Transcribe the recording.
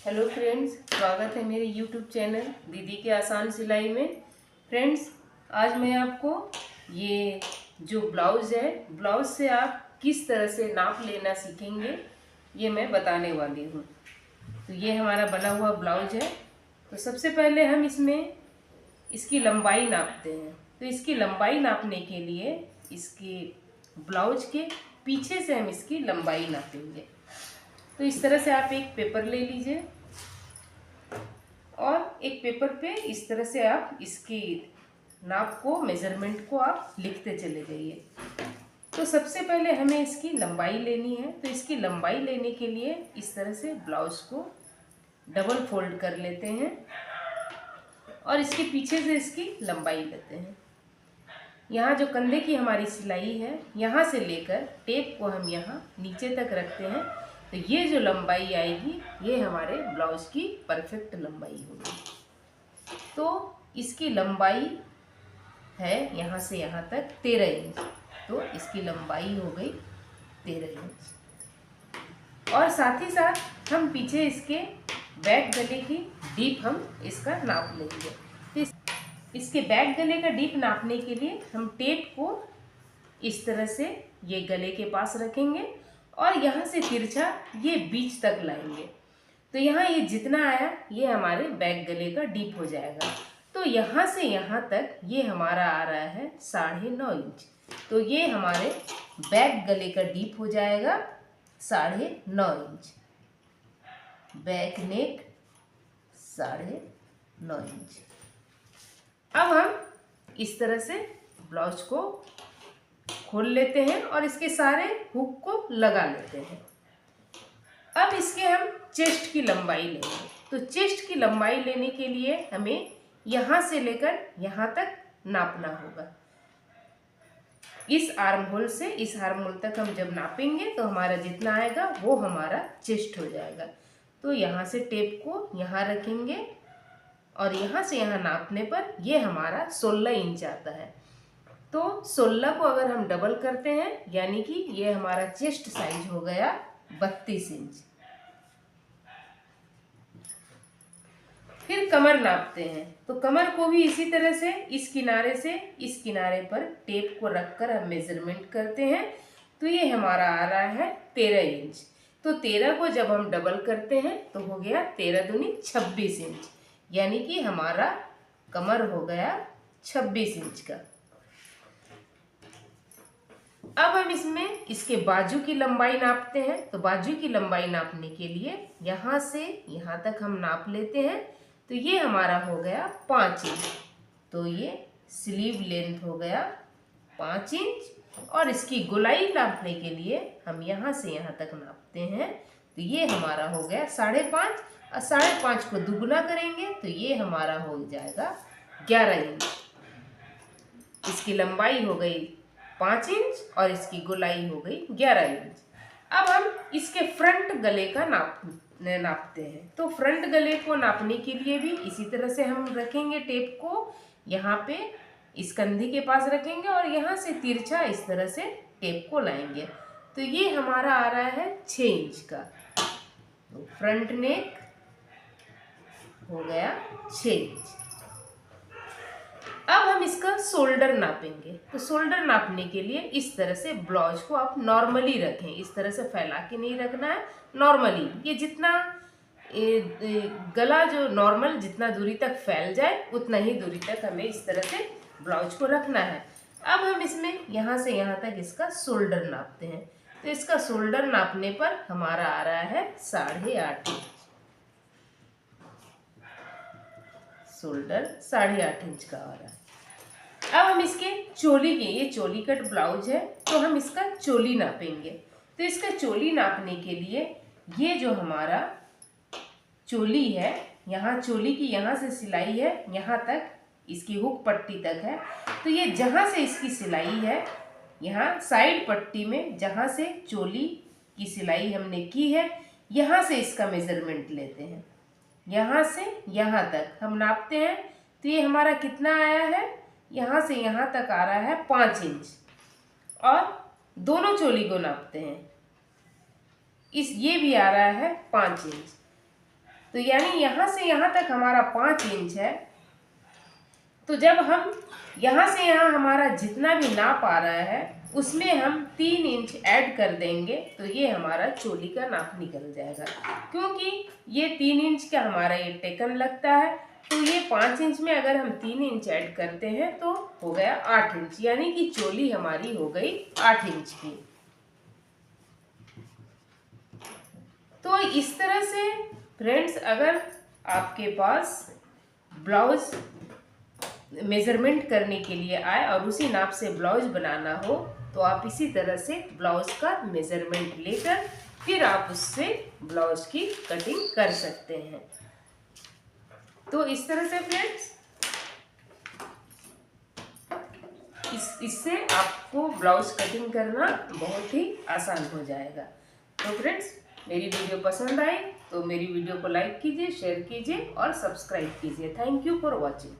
Hello friends, स्वागत है मेरे यूट्यूब चैनल दीदी के आसान सिलाई में। फ्रेंड्स, आज मैं आपको ये जो ब्लाउज़ है, ब्लाउज़ से आप किस तरह से नाप लेना सीखेंगे ये मैं बताने वाली हूँ। तो ये हमारा बना हुआ ब्लाउज है। तो सबसे पहले हम इसमें इसकी लंबाई नापते हैं। तो इसकी लंबाई नापने के लिए इसके ब्लाउज के पीछे से हम इसकी लंबाई नापेंगे। तो इस तरह से आप एक पेपर ले लीजिए और एक पेपर पे इस तरह से आप इसकी नाप को, मेज़रमेंट को आप लिखते चले जाइए। तो सबसे पहले हमें इसकी लंबाई लेनी है। तो इसकी लंबाई लेने के लिए इस तरह से ब्लाउज को डबल फोल्ड कर लेते हैं और इसके पीछे से इसकी लंबाई लेते हैं। यहाँ जो कंधे की हमारी सिलाई है, यहाँ से लेकर टेप को हम यहाँ नीचे तक रखते हैं। तो ये जो लंबाई आएगी ये हमारे ब्लाउज की परफेक्ट लंबाई होगी। तो इसकी लंबाई है यहाँ से यहाँ तक 13 इंच। तो इसकी लंबाई हो गई 13 इंच। और साथ ही साथ हम पीछे इसके बैक गले की डीप हम इसका नाप लेंगे। तो इसके बैक गले का डीप नापने के लिए हम टेप को इस तरह से ये गले के पास रखेंगे और यहाँ से तिरछा ये बीच तक लाएंगे। तो यहाँ ये जितना आया ये हमारे बैक गले का डीप हो जाएगा। तो यहाँ से यहाँ तक ये हमारा आ रहा है 9.5 इंच। तो ये हमारे बैक गले का डीप हो जाएगा 9.5 इंच। Back neck 9.5 inch. अब हम इस तरह से ब्लाउज को खोल लेते हैं और इसके सारे हुक को लगा लेते हैं। अब इसके हम चेस्ट की लंबाई लेंगे। तो चेस्ट की लंबाई लेने के लिए हमें यहाँ से लेकर यहाँ तक नापना होगा। इस आर्म होल से इस आर्म होल तक हम जब नापेंगे तो हमारा जितना आएगा वो हमारा चेस्ट हो जाएगा। तो यहाँ से टेप को यहाँ रखेंगे और यहाँ से यहाँ नापने पर ये हमारा 16 इंच आता है। तो 16 को अगर हम डबल करते हैं यानी कि ये हमारा चेस्ट साइज हो गया 32 इंच। फिर कमर नापते हैं। तो कमर को भी इसी तरह से इस किनारे पर टेप को रखकर हम मेजरमेंट करते हैं। तो ये हमारा आ रहा है 13 इंच। तो 13 को जब हम डबल करते हैं तो हो गया 13 दूनी 26 इंच, यानी कि हमारा कमर हो गया 26 इंच का। अब हम इसमें इसके बाजू की लंबाई नापते हैं। तो बाजू की लंबाई नापने के लिए यहाँ से यहाँ तक हम नाप लेते हैं। तो ये हमारा हो गया 5 इंच। तो ये स्लीव लेंथ हो गया 5 इंच। और इसकी गोलाई नापने के लिए हम यहाँ से यहाँ तक नापते हैं। तो ये हमारा हो गया 5.5 और 5.5 को दुगुना करेंगे तो ये हमारा हो जाएगा 11 इंच। इसकी लंबाई हो गई 5 इंच और इसकी गोलाई हो गई 11 इंच। अब हम इसके फ्रंट गले का नापते हैं। तो फ्रंट गले को नापने के लिए भी इसी तरह से हम रखेंगे टेप को यहाँ पे इस कंधे के पास रखेंगे और यहाँ से तिरछा इस तरह से टेप को लाएंगे। तो ये हमारा आ रहा है 6 इंच का। तो फ्रंट नेक हो गया 6 इंच। अब हम इसका शोल्डर नापेंगे। तो शोल्डर नापने के लिए इस तरह से ब्लाउज को आप नॉर्मली रखें। इस तरह से फैला के नहीं रखना है, नॉर्मली। ये जितना गला जो नॉर्मल जितना दूरी तक फैल जाए उतना ही दूरी तक हमें इस तरह से ब्लाउज को रखना है। अब हम इसमें यहाँ से यहाँ तक इसका शोल्डर नापते हैं। तो इसका शोल्डर नापने पर हमारा आ रहा है 8.5 इंच। शोल्डर 8.5 इंच का आ रहा है। अब हम इसके चोली के, ये चोली कट ब्लाउज है तो हम इसका चोली नापेंगे। तो इसका चोली नापने के लिए ये जो हमारा चोली है, यहाँ चोली की यहाँ से सिलाई है यहाँ तक, इसकी हुक पट्टी तक है। तो ये जहाँ से इसकी सिलाई है, यहाँ साइड पट्टी में जहाँ से चोली की सिलाई हमने की है, यहाँ से इसका मेजरमेंट लेते हैं। यहाँ से यहाँ तक हम नापते हैं। तो ये हमारा कितना आया है, यहाँ से यहाँ तक आ रहा है 5 इंच। और दोनों चोली को नापते हैं। ये भी आ रहा है 5 इंच। तो यानी यहाँ से यहाँ तक हमारा 5 इंच है। तो जब हम यहाँ से यहाँ हमारा जितना भी नाप आ रहा है उसमें हम 3 इंच ऐड कर देंगे तो ये हमारा चोली का नाप निकल जाएगा। क्योंकि ये 3 इंच का हमारा ये टेकन लगता है, तो ये 5 इंच में अगर हम 3 इंच ऐड करते हैं तो हो गया 8 इंच, यानी कि चोली हमारी हो गई 8 इंच की। तो इस तरह से फ्रेंड्स, अगर आपके पास ब्लाउज मेजरमेंट करने के लिए आए और उसी नाप से ब्लाउज बनाना हो तो आप इसी तरह से ब्लाउज का मेजरमेंट लेकर फिर आप उससे ब्लाउज की कटिंग कर सकते हैं। तो इस तरह से फ्रेंड्स, इससे आपको ब्लाउज कटिंग करना बहुत ही आसान हो जाएगा। तो फ्रेंड्स, मेरी वीडियो पसंद आई तो मेरी वीडियो को लाइक कीजिए, शेयर कीजिए और सब्सक्राइब कीजिए। Thank you for watching.